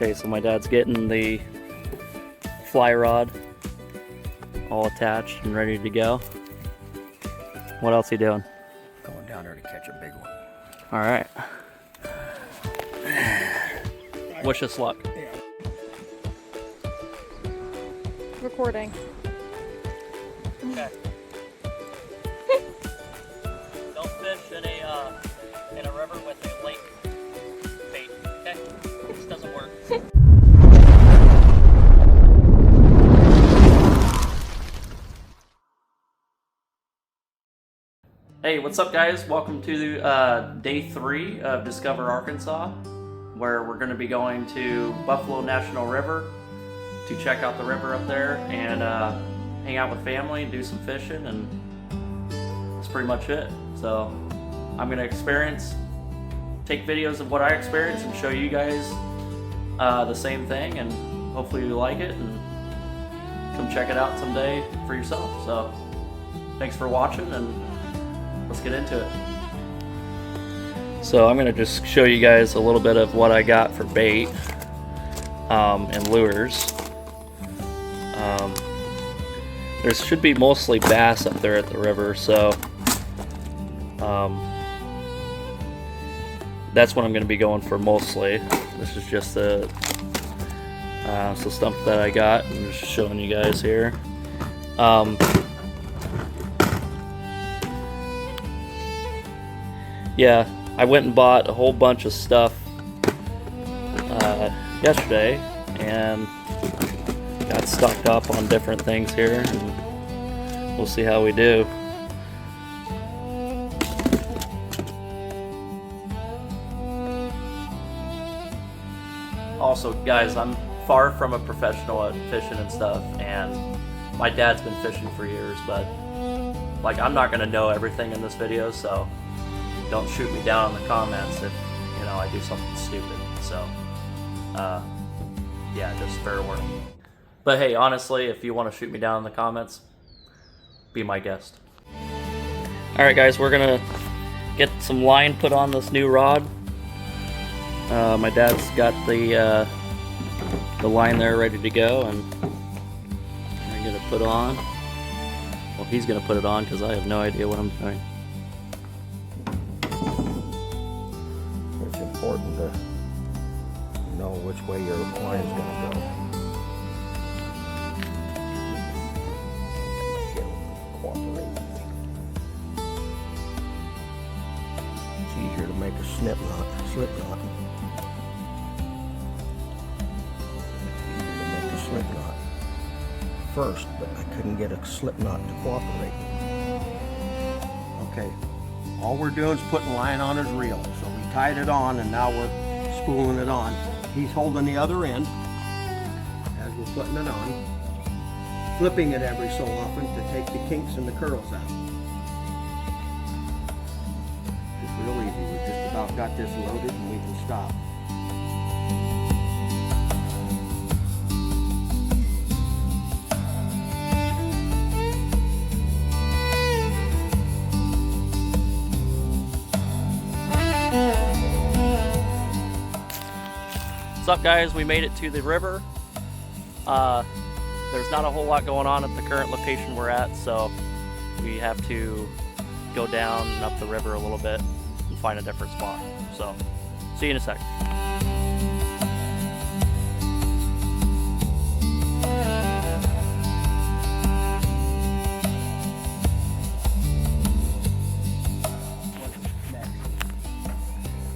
Okay, so my dad's getting the fly rod all attached and ready to go. What else he doing? Going down there to catch a big one. All right. Wish us luck. Yeah. Recording. Okay. Don't fish in a river with a lake bait. Okay, this doesn't work. Hey, what's up, guys? Welcome to day 3 of Discover Arkansas, where we're going to be going to Buffalo National River to check out the river up there and hang out with family and do some fishing, and that's pretty much it. So I'm going to take videos of what I experienced and show you guys the same thing, and hopefully you like it and come check it out someday for yourself. So thanks for watching, and let's get into it. So I'm going to just show you guys a little bit of what I got for bait and lures. There should be mostly bass up there at the river, so that's what I'm going to be going for mostly. This is just the some stuff that I got. I'm just showing you guys here. Yeah, I went and bought a whole bunch of stuff yesterday and got stocked up on different things here, and we'll see how we do. Also, guys, I'm far from a professional at fishing and stuff, and my dad's been fishing for years, but like, I'm not gonna know everything in this video, so don't shoot me down in the comments if, you know, I do something stupid. So, yeah, just fair warning. But hey, honestly, if you want to shoot me down in the comments, be my guest. Alright guys, we're gonna get some line put on this new rod. My dad's got the line there ready to go, and I'm gonna put on. Well, he's gonna put it on because I have no idea what I'm doing. It's important to know which way your line's going to go. Cooperate. It's easier to make a slip knot. It's easier to make a slip knot first, but I couldn't get a slip knot to cooperate. Okay. All we're doing is putting line on his reel. So we tied it on, and now we're spooling it on. He's holding the other end as we're putting it on, flipping it every so often to take the kinks and the curls out. It's real easy. We've just about got this loaded, and we can stop. What's up, guys? We made it to the river. There's not a whole lot going on at the current location we're at, so we have to go down and up the river a little bit and find a different spot. So, see you in a sec.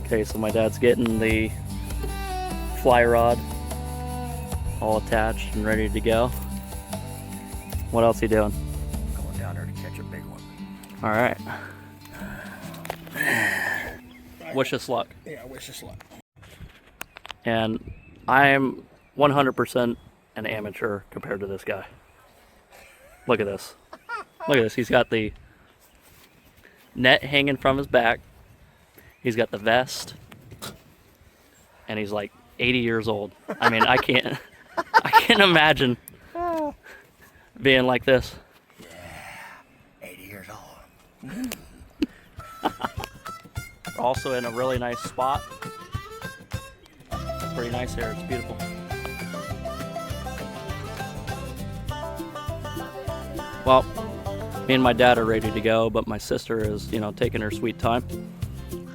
Okay, so my dad's getting the fly rod all attached and ready to go. What else he doing? Going down there to catch a big one. All right. Wish us luck. Yeah, wish us luck. And I'm 100% an amateur compared to this guy. Look at this. Look at this. He's got the net hanging from his back. He's got the vest. And he's like 80 years old. I mean, I can't imagine being like this. Yeah, 80 years old. Also in a really nice spot. pretty nice here. It's beautiful. Well, me and my dad are ready to go, but my sister is, you know, taking her sweet time.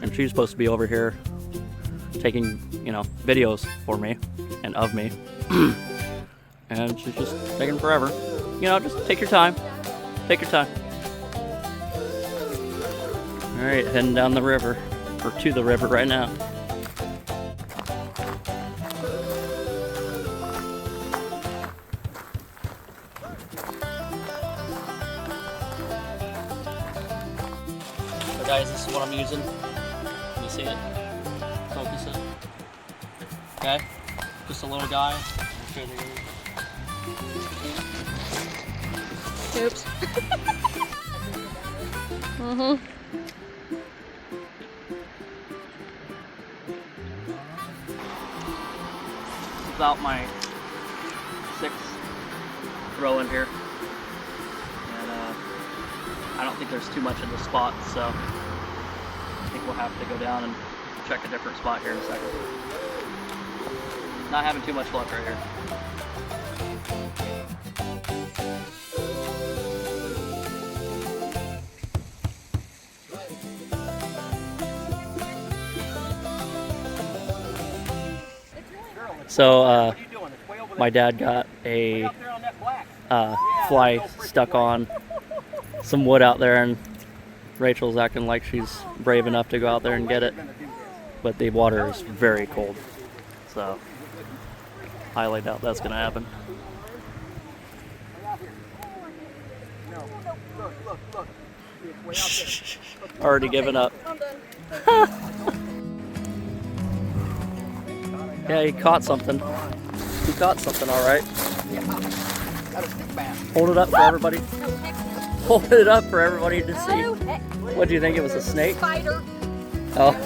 And she's supposed to be over here taking, you know, videos for me and of me. And she's just taking forever. You know, just take your time. Take your time. All right, heading down the river, or to the river right now. So guys, this is what I'm using. Can you see it? Focus it. Okay, just a little guy. I'll show you. Oops. Mm-hmm. This is out my 6th throw in here. And I don't think there's too much in the spot, so I think we'll have to go down and check a different spot here in a second. Not having too much luck right here. So my dad got a fly stuck on some wood out there, and Rachel's acting like she's brave enough to go out there and get it, but the water is very cold, so highly doubt that's gonna happen. Already given up. Yeah, he caught something. He caught something, all right. Hold it up for everybody. Hold it up for everybody to see. What do you think? It was a snake? Spider. Oh.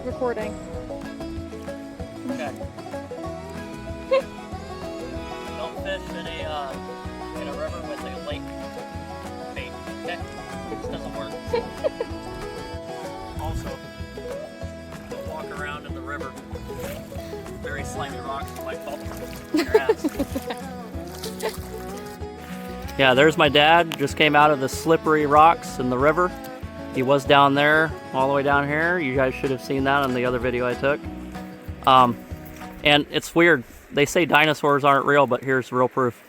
Recording. Okay. Don't fish in a river with a lake bait. Okay? This doesn't work. Also, don't walk around in the river. Very slimy rocks might fall on your ass. Yeah, there's my dad. Just came out of the slippery rocks in the river. He was down there, all the way down here. You guys should have seen that on the other video I took. And it's weird. They say dinosaurs aren't real, but here's real proof.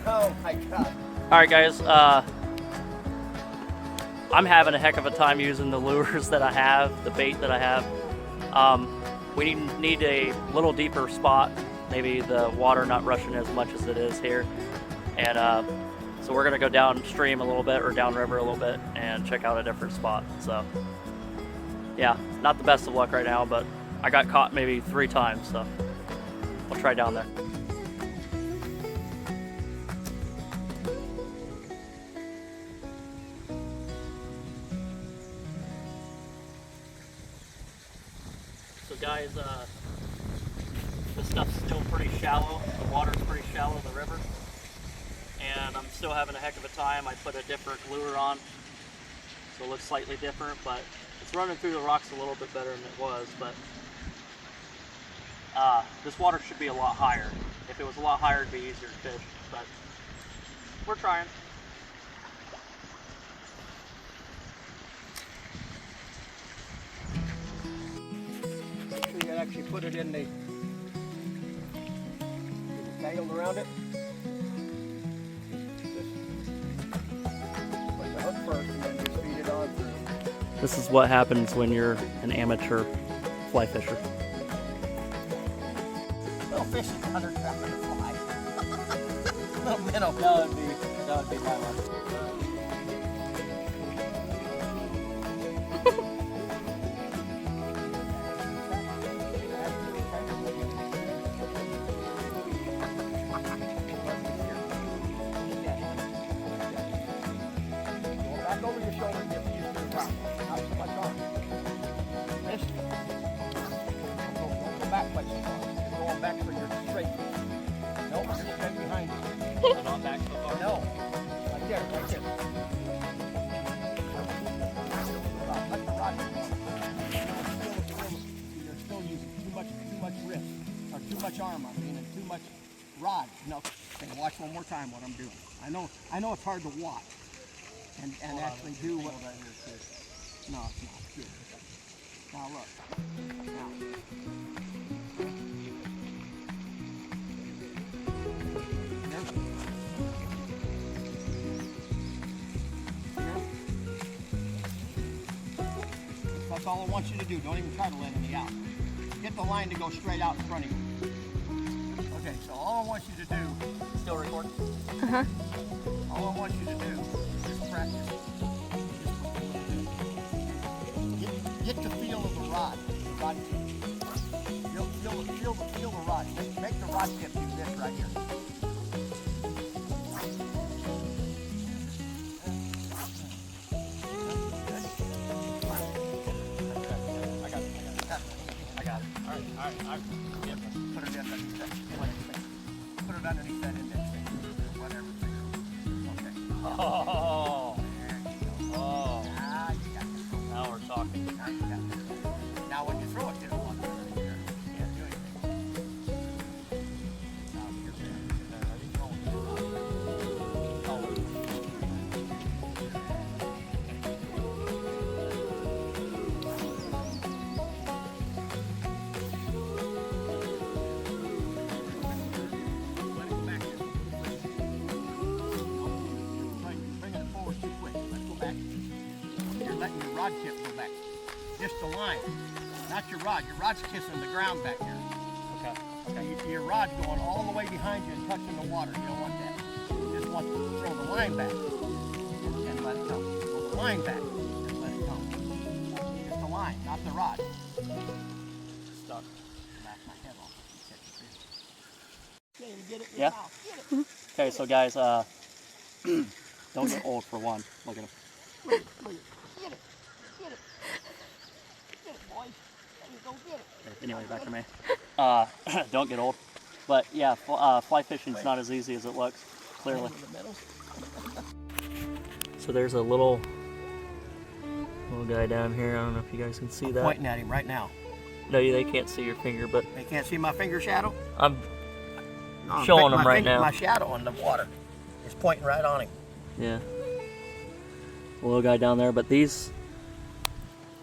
Oh my God. All right, guys. I'm having a heck of a time using the lures that I have, the bait that I have. We need a little deeper spot. Maybe the water not rushing as much as it is here. And so we're gonna go downstream a little bit, or downriver a little bit, and check out a different spot. So yeah, not the best of luck right now, but I got caught maybe 3 times, so we'll try down there. So guys, this stuff's still pretty shallow. The water's pretty shallow, the river. And I'm still having a heck of a time. I put a different lure on, so it looks slightly different, but it's running through the rocks a little bit better than it was. But this water should be a lot higher. If it was a lot higher, it'd be easier to fish, but we're trying. So you actually put it in the tail around it. Put the hook first and then just feed it on through. This is what happens when you're an amateur fly fisher. Little fish is 100 pounds of fly. Little minnow. No, it'd be That would be my one. Back over your shoulder and get used to the rock. Not too much arm. This. Don't go back quite so far. You're going back for your straight. No, you're straight behind you. Not back so far. No. Right there, right there. Let the rod. You're still using too much wrist, or too much arm, I mean, and too much rod. No. Okay, watch one more time what I'm doing. I know it's hard to watch and actually do what. No, it's not. Good. Now look. Now. That's all I want you to do. Don't even try to let any out. Get the line to go straight out in front of you. Okay, so all I want you to do. Still recording? Uh-huh. All I want you to do is just practice. Get the feel of the rod. The rod tip. Feel the rod. Make the rod tip do this right here. All right. Yeah, put it underneath that. Put it underneath that index finger, whatever finger. Okay. Oh. There you go. Oh. Now you got this. Now we're talking. Now you got this. Now when you throw it, get it on underneath there. You can't do anything. Now you're there. Letting your rod tip go back. Just the line, not your rod. Your rod's kissing the ground back here. Okay. Your rod's going all the way behind you and touching the water. You don't want that. You just want to throw the line back and let it come. Throw the line back and let it come. Just the line, not the rod. Stuck. Knock my head off. Catch a fish. Okay, you get it in Yeah? your mouth. Get it. Okay, so guys, don't get old for one. Look at him. Look at it. Get it. Get it. Get it, boy. There you go, get it. Anyway, back to me. Don't get old. But yeah, fly fishing is not as easy as it looks, clearly. So there's a little guy down here. I don't know if you guys can see that. Pointing at him right now. No, they can't see your finger, but They can't see my finger shadow? I'm No, showing my them right finger, now. My shadow on the water is pointing right on him. Yeah. A little guy down there, but these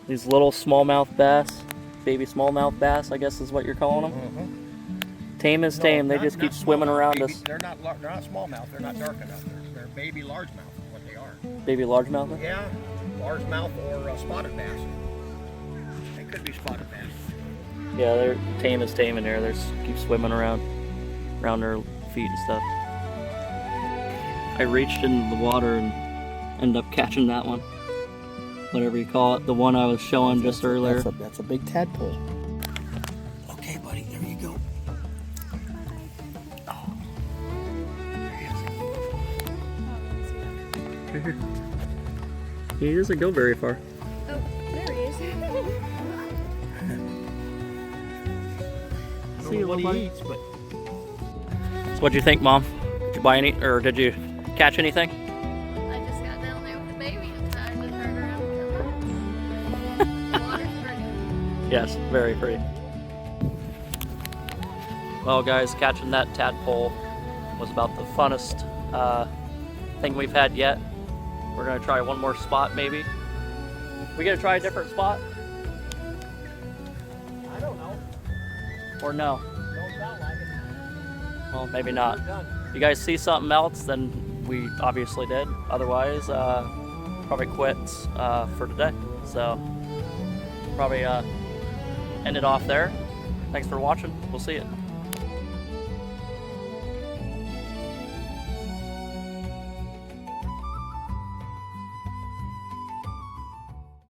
little smallmouth bass, baby smallmouth bass, I guess is what you're calling them. Mm-hmm. Tame is tame. They just keep swimming around us. They're not smallmouth. They're not dark enough. They're baby largemouth is what they are. Baby largemouth? Yeah, largemouth or spotted bass. They could be spotted bass. Yeah, they're tame is tame in there. They just keep swimming around their feet and stuff. I reached into the water and ended up catching that one. Whatever you call it. The one I was showing just earlier. That's a big tadpole. Okay, buddy, there you go. Oh, there he is. He doesn't go very far. Oh, there he is. I don't know what he eats, but So what'd you think, Mom? Did you buy any, or did you catch anything? I just got down there with the baby and decided to turn around and come back. The water's pretty. Yes, very pretty. Well, guys, catching that tadpole was about the funnest thing we've had yet. We're gonna try one more spot, maybe. We gonna try a different spot, I don't know. or no? Don't sound like it. Well, maybe not. We're done. If you guys see something else, then we obviously did. Otherwise, probably quits for today. So, probably end it off there. Thanks for watching. We'll see you.